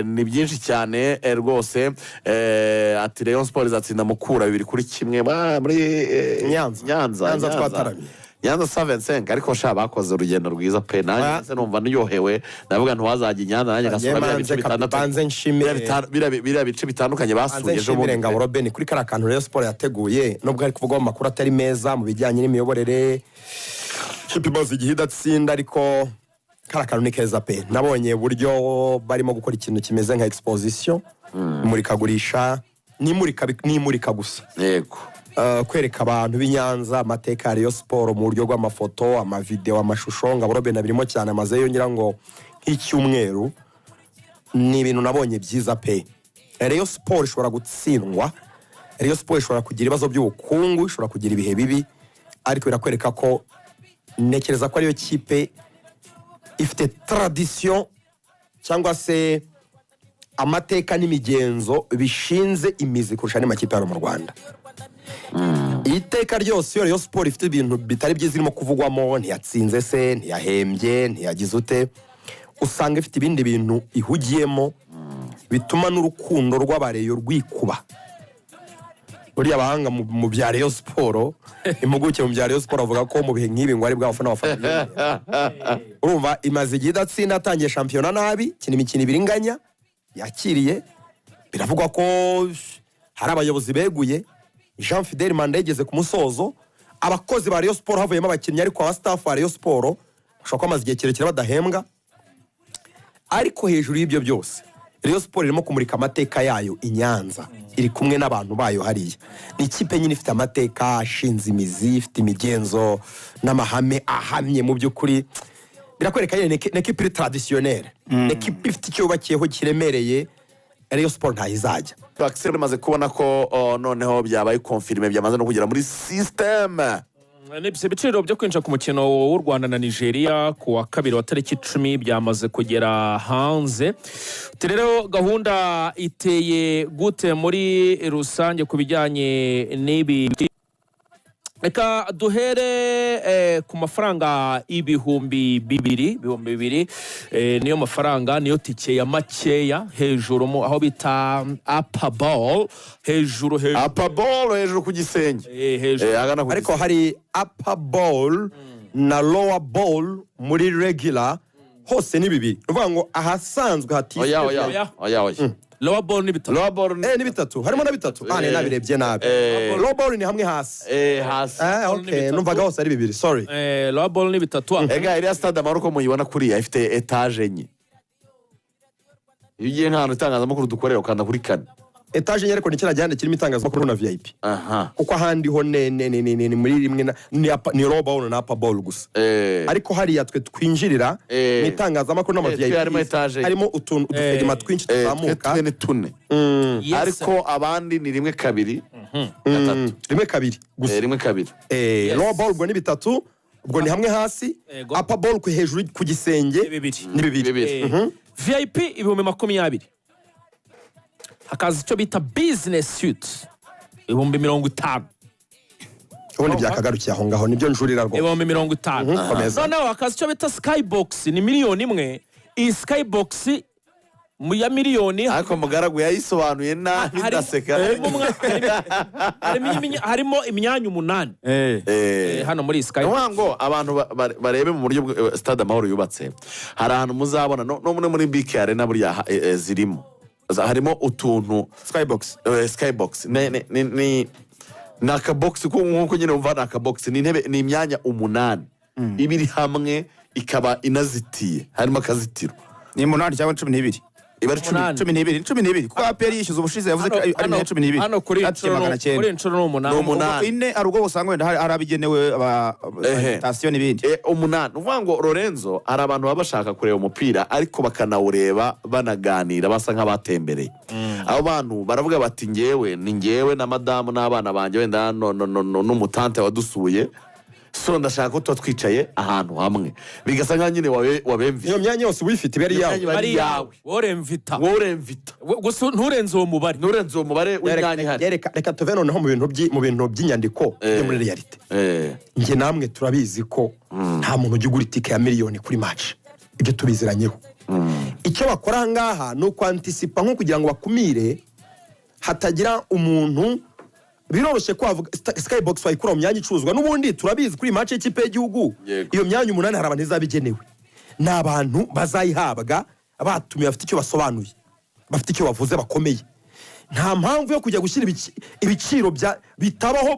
ni byinshi cyane rwose. Ati Rayon Sport izatsinda Mukura 2-1 muri Nyanza twataramye Nyanza 7-5 ariko sha bakoze urugendo rwiza pe nanjye numva niyohewe navuga ntiwazajya Nyanza nanjye gasura biriya bice bitandukanye basuye ejo bundi Ngabo Robben kuri kara kantu Rayon Sport yateguye nubwo ari kuvuga amakuru atari meza mu bijyanye n'imiyoborere kipi bazi gihidatsinda ariko kara kantu ni keza pe nabonye buryo barimo gukora ikintu kimeze nka exposition imurikagurisha nimurika gusa yego kwereka abantu b'Inyanza amateka ya Rayon Sport mu buryo bw'amafoto amavideo amashusho Ngabo Robben abirimo cyane amaze yongera ngo nk'icyumweru ni ibintu nabonye byiza pe. Rayon Sport ishobora gutsindwa, Rayon Sport ishobora kugira ibibazo by'ubukungu, ishobora kugira ibihe bibi ariko birakwereka ko nekereza ko ariyo kipe ifite tradition cyangwa se amateka n'imigenzo bishinze imizi kurusha n'amakipe hano mu Rwanda. Iteka ryose Rayon Sport ifite ibintu bitari byiza irimo kuvugwamo ntiyatsinze se ntiyahembye ntiyagize ute usanga ifite ibindi bintu ihugiyemo bituma n'urukundo rw'abareyo rwikuba. Buriya abahanga mu bya Rayon Sport impuguke mu bya Rayon Sport avuga ko mu bihe nk'ibi ngo ari bw'abafana bafana urumva imaze igihe idatsinda atangiye shampiyona nabi imikino ibiri inganya yakiriye biravugwa ko hari abayobozi beguye Jean Fidel Manda yigeze ku musozo abakozi ba Rayon Sport havuyemo abakinnyi ariko aba staff ba Rayon Sport bashobora kwamaze igihe kirekire badahembwa ariko hejuru y'ibyo byose Rayon Sport irimo kumurika amateka yayo Inyanza iri kumwe n'abantu bayo hariya ni ikipe nyine ifite amateka ashinze imizi ifite imigenzo n'amahame ahamye mu by'ukuri birakwereka nyine n'ekipe traditionnelle n'ekipe ifite icyo yubakiyeho kiremereye Rayon Sport ntayizajya. Axel maze kubona ko noneho byabaye confirme byamaze no kugera muri system. Ibiciro byo kwinjira ku mukino w'u Rwanda na Nigeria ku wa kabiri wa tariki 10 byamaze kugera hanze. Rero gahunda iteye gute muri rusange ku bijyanye n'ibi Eka duhere ku mafaranga ibihumbi bibiri niyo mafaranga niyo tike ya makeya hejuru mu aho bita upper ball hejuru ku gisenge ariko hari upper ball na lower ball muri regular hose ni bibiri uvuga ngo ahasanzwe hati oya lower ball ni bitatu ni bitatu harimo na bitatu nabirebye nabi lower ball ni hamwe hasi okay numvaga hose ari bibiri sorry lower ball ni bitatu ega iriya stade Amahoro ko muyibona kuriya ifite etage enye iyo ugiye nk'ahantu itangazamakuru dukorera ukanda kuri kane etage enye ariko ni kira gihande kirimo itangazamakuru na VIP kuko ahandi ho ni muri rimwe ni lower ball na upper ball gusa ariko hariya twe twinjirira mu itangazamakuru n'ama VIP harimo utuntu udufegima twinshi tuzamuka tune ariko abandi ni rimwe kabiri gatatu rimwe kabiri lower ball ubwo ni bitatu ubwo ni hamwe hasi upper ball ku hejuru ku gisenge ni bibiri VIP 20,000 hakaza icyo bita business suit 50,000 ubundi byakagarukiye aho ngaho nibyo njurira rwo 50,000 noneho hakaza icyo bita skybox ni $1,000,000 iyi skybox mu ya miliyoni ariko mugaragu yayisobanuye nabi ndaseka harimo imyanya 8 hano muri skybox ngo abantu barebe mu buryo stade Amahoro yubatse hari ahantu muzabona no muri BK Arena burya zirimo harimo utuntu skybox ni nakabox nkuko nyine umva nakabox ni intebe ni imyanya 8 ibiri hamwe ikaba inazitiye harimo akazitiro ni 8 cyangwa 12 ibari 12 kuko APR yishyuza ubushize yavuze ko ari 12 hano kuri inshuro n'umunani ine arugo usanga wenda hari abigenewe station n'ibindi 8 uvuga ngo Lorenzo hari abantu baba bashaka kureba umupira ariko bakanawureba banaganira basa nk'abatembereye abo bantu baravuga bati ngewe na madamu n'abana banje wenda n'umutante wadusuye so ndashaka ko twicaye ahantu hamwe bigasa nka nyine wabemvita iyo myanya yose wifite ibari yawe woremvita gusa nturenze uwo mubare w'imyanya ihari reka tuve noneho mu bintu by'inyandiko yo muri reality nge namwe turabizi ko nta muntu ujya ugura itike ya miliyoni kuri match ibyo tubiziranyeho icyo bakora aha ngaha ni ukwantisipa nko kugira ngo bakumire hatagira umuntu biroroshye ko wavuga Skybox wayikura mu myanya icuruzwa n'ubundi turabizi kuri match y'ikipe y'igihugu iyo myanya 8 hari abantu izabigenewe n'abantu bazayihabwa abatumiye bafite icyo basobanuye bafite icyo bavuze bakomeye nta mpamvu yo kujya gushyira ibiciro bitabaho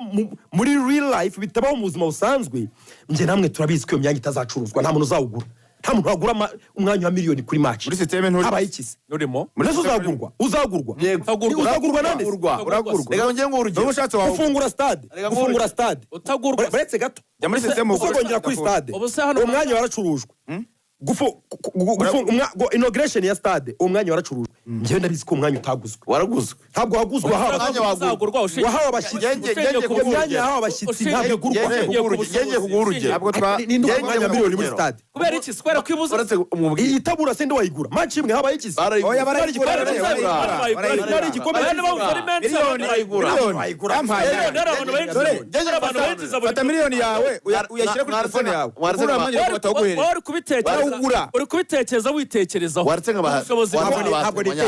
muri real life bitabaho mu buzima busanzwe nge namwe turabizi ko iyo myanya itazacuruzwa nta muntu uzawugura nta muntu wagura umwanya wa miliyoni kuri match muri systeme nturi abayikise nurimo muri uzagurwa uzagurwa nande reka ngiye ngo urugero ufungura stade utagurwa baretse gato ya muri systeme ukongera kuri stade umwanya waracurujwe inauguration ya stade umwanya waracurujwe ngewe ndabizi ko umwanya utaguzwe waraguzwe ntabwo waguzwe wahawe abashyitsi umwanya yahawe abashyitsi ntabwo ugurwa yenge kugura urugero ntabwo umwanya miliyoni muri stade kubera iki square kwibuza iyi tabura sende wayigura match imwe habaye iki oya barayigura fata miliyoni yawe uyashyira kuri telefone yawe uri kubitekereza witekerezaho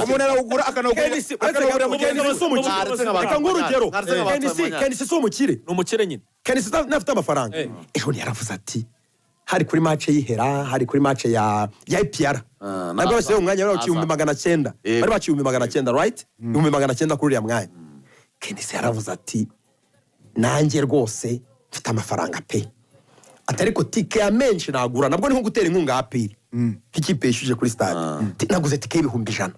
umuntu arawugura reka ng'urugero Kenisi si umukire ni umukire nyine Kenisi ntafite amafaranga ejo yaravuze ati hari kuri match y'ihera hari kuri match ya IPR nabwo bose umwanya wari ukiyumbi 900 bari bakiyumbi 900 right 900 kuri uriya mwanya Kenisi yaravuze ati nanjye rwose mfite amafaranga pe atari ko tike ya menshi nagura nabwo ni nko gutera inkunga apiri nk'ikipe yishuje kuri stade naguze tike y'ibihumbi 100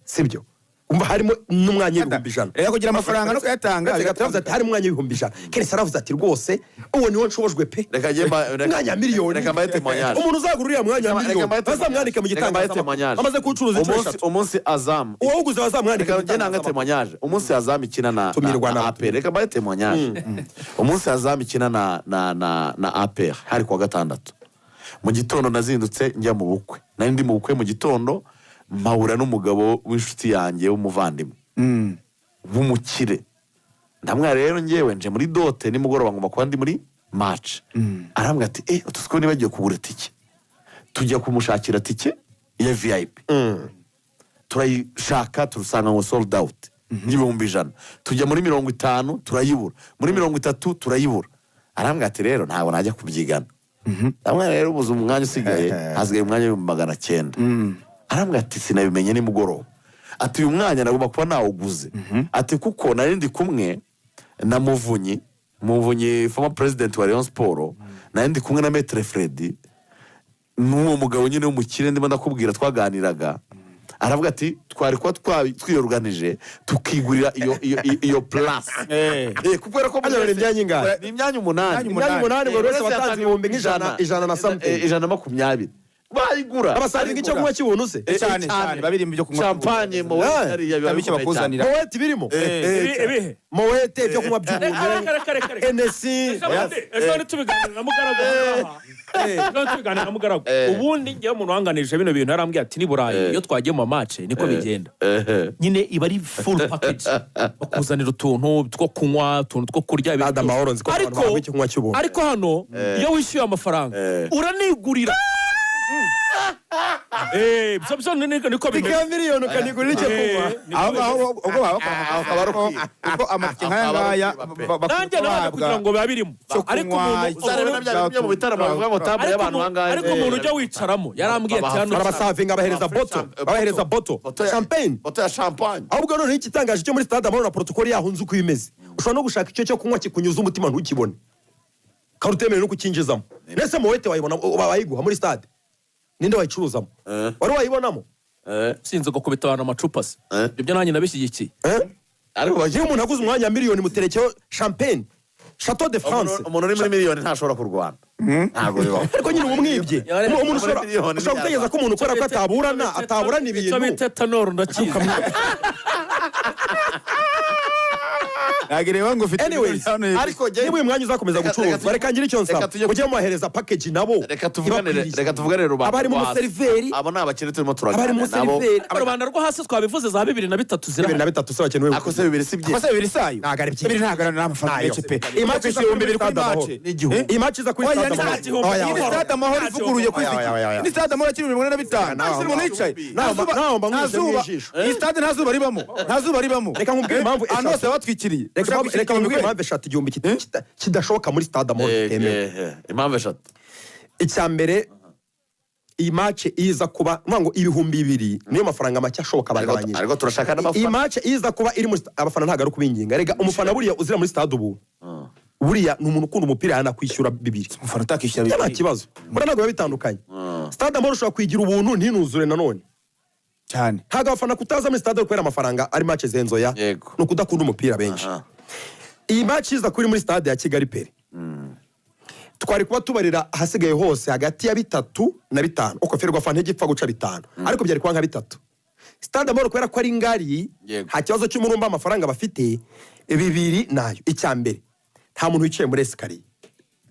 sibyo umva harimo n'umwanya w'ibihumbi 100 rero kugira amafaranga no kuyatanga bigaturavuze ati harimo umwanya w'ibihumbi 100 Kenisi aravuze ati rwose uwo niwo nshobojwe pe reka ngiye umwanya miliyoni reka mbaye témoignage umuntu uzagura uriya mwanya miliyoni bazamwandika mu gitangazamakuru amaze kuwucuruza umunsi Azam uwo uguze bazamwandika reka ngiye nanga témoignage umunsi Azam ikina na APR reka mbaye témoignage umunsi Azam ikina na APR hari kwa gatandatu mu gitondo nazindutse njya mu bukwe nari ndi mu bukwe mu gitondo mpahura n'umugabo w'inshuti yanjye w'umuvandimwe w'umukire ndamwara rero ngewe nje muri dote nimugoroba ngomba kuba ndi muri match arambwira ati utusiko nibagiye kugura tike tujya kumushakira tike ya VIP turayishaka turusanga ngo sold out y'ibihumbi 100 tujya muri 50 turayibura muri 30 turayibura arambwira ati rero ntabwo najya kubyigana ndamwara rero ubuze umwanya usigaye hasigaye umwanya w'900 arambwira ati sinabimenye nimugoroba ati uyu mwanya nagomba kuba nawuguze ati kuko nari ndi kumwe na Muvunyi former president wa Rayon Sport nari ndi kumwe na Maître Freddy n'uwo mugabo nyine w'umukire ndimo ndakubwira twaganiraga aravuga ati twari kwa twiyorganije tukigurira iyo plus kubera ko ni imyanya ingahe ni imyanya 8 buri wese watanze ibihumbi nk'ijana na something 120 bayigura abasaringa icyo kunywa kibuntu se cyane babiri mu byo kunywa champagne Moet abicyo bakuzanira Moet birimo ibihe Moet byo kunywa by'ubuntu NC ejo tubiganira na mugaragu ubundi ngiye umuntu wanganije bino bintu yarambwiye ati ni Burayi iyo twagiye mu match niko bigenda nyine iba ari full package bakuzanira utuntu two kunywa utuntu two kurya ariko hano iyo wishyuye amafaranga uranigurira byo niko bimeze miliyoni ukanigurira icyo kunywa ubwo amatike nk'aya nanjye naje kugira ngo babirimo ariko umuntu mu bitaramo bavuga ngo table y'abantu hangaye ariko umuntu ujya wicaramo yarambwiye ati hano barabasavinga bahereza boto champagne boto ya champagne ahubwo noneho ikitangaje cyo muri stade amahoro na protocol yahunze uko imeze ushobora no gushaka icyo cyo kunywa kikunyuza umutima ntukibone karutemere no kukinjizamo nese Moet wayibona bayiguha muri stade ninde wayicuruzamo wari wayibonamo sinzi gukubita abantu amacupa se ibyo nanjye nabishyigikiye ariko bagiye umuntu aguze umwanya miliyoni muterekeho champagne Chateau de France umuntu uri muri miliyoni ntashobora kurwana ntago bibaho ariko nyine umwibye umuntu ushobora gutegeza ko umuntu ukora ko ataburana ibintu bita tanoro ndakiza nagireba ngo ufite anyways ariko niba uyu mwanya uzakomeza gucuruzwa reka ngire icyo nsaba mujye mubahereza package nabo reka tuvuganire rubanda aba harimo umuseriveri abo ni abakene turimo aba harimo turaganira nabo umuseriveri rubanda rwo hasi twabivuze za 2003 zirahari 2003 se bakenewe ako se bibiri si bye Kose bibiri sayo. Ntabwo ari byinshi. Bibiri ntabwo ari amafaranga Nayo. menshi pe. Imatch iza kuri bibiri kuri Stade Amahoro. match. N'igihugu. iyi match iza kuri Oya Stade ni Amahoro. nta gihombo. Oya, Iyi oya, Stade Amahoro ivuguruye ku Oya, oya, oya. Ni Stade Amahoro kiri 45. Naho, Nta muntu yicaye. naho mba Nta mwuze zuba. mw'ijisho. Iyi stade nta zuba ribamo. Nta zuba ribamo. Reka nkubwire impamvu Ahantu hose eshatu. batwikiriye. reka nkubwire impamvu eshatu igihumbi kidashoboka muri Stade Amahoro kitemewe impamvu eshatu icya mbere iyi match iza kuba mvuga ngo ibihumbi 2 niyo mafaranga make ashoboka bagabanyije ariko turashaka iyi n'abafana match iza kuba iri muri abafana ntago ari kubinginga rega umufana buriya uzira muri stade ubu buriya ni umuntu ukunda umupira yanakwishyura 2 Umufana utakishyura nta bibiri. kibazo buriya ntabwo biba bitandukanye Stade Amahoro ushobora kwigira ubuntu ntinuzure nanone Cyane. ntabwo abafana kutaza muri stade kubera amafaranga ari match zenzoya Yego. ni ukudakunda umupira benshi Aha. iyi match iza kuri muri stade ya Kigali Pere twari kuba tubarira ahasigaye hose hagati ya 3 na 5 uko ferwa fana ntigipfa guca 5 ariko byari kuba nka 3 Stade Amahoro kubera ko ari ngari Yego. nta kibazo cy'umurumba amafaranga bafite 2 nayo icya mbere nta muntu wicaye muri escalier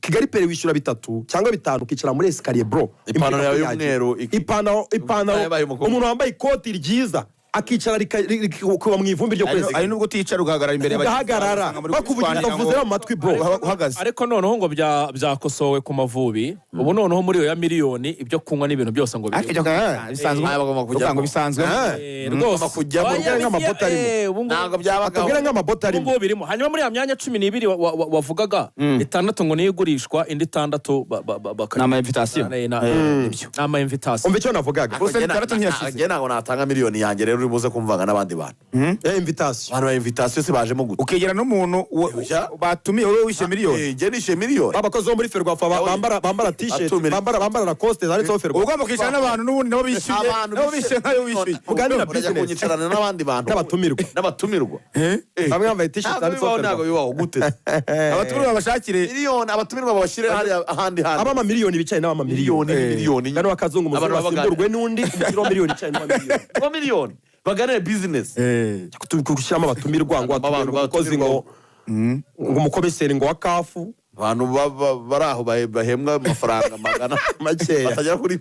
Kigali Pere wishyura 3 cyangwa 5 ukicara muri escalier bro Ipantaro yawe y'umweru, ipantaro yabaye umukobwa. umuntu wambaye ikoti ryiza akicara kuba mu ivumbi ryo kwezi Ari nubwo uticara ugahagarara imbere ugahagarara bakuvugira bavuze mu matwi bro uhagaze. ariko noneho ngo byakosowe ku Mavubi ubu noneho muri iyo ya miliyoni ibyo kunywa n'ibintu byose ngo Ariko ibyo bisanzwe. bagomba kujyamo. Uvuga ngo bisanzwe. rwose kujyamo Oya, nk'amapoto arimo. ubu ngubu- ntabwo byabagaho atubwire nk'amabota ubu arimo ngubu birimo hanyuma muri ya myanya 12 wavugaga 6 ngo niyo igurishwa indi 6 Ni ama invitation. ni ama invitation umva icyo navugaga Bose bitandatu ntiyashize. njye ntabwo natanga miliyoni yanjye rero uri buze kumvanga n'abandi bantu invitation abantu ba invitation se bajemo gute Ukegera n'umuntu batumiye wowe wishe miliyoni. njye nishe miliyoni abakozi bo muri Ferwafa bambara t-shirt Atumira. bambara Lacoste zanditseho Ferwafa Ugomba kwicara n'abantu n'ubundi nabo bishyuye. Abantu Nabo bishyuye nkayo wishyuye. Muganira urajya business. kunyicarana n'abandi bantu N'abatumirwa. n'abatumirwa bamwe bambaye t-shirt ntabwo zanditseho bibaho ntabwo Ferwafa bibaho gute Abatumirwa babashakire. miliyoni abatumirwa babashyire hariya ahandi hantu abama miliyoni bicaye n'abama miliyoni miliyoni gano bakazungu umuzungu Abantu babaganira. basimburwe n'undi umukiro miliyoni bicaye n'abama miliyoni kuba miliyoni baganire business gushyiramo abatumirwa ngo Abantu umukozi ngo umukomiseri ngo wa kafu abantu bari aho bahembwa amafaranga magana makeya batagera kuri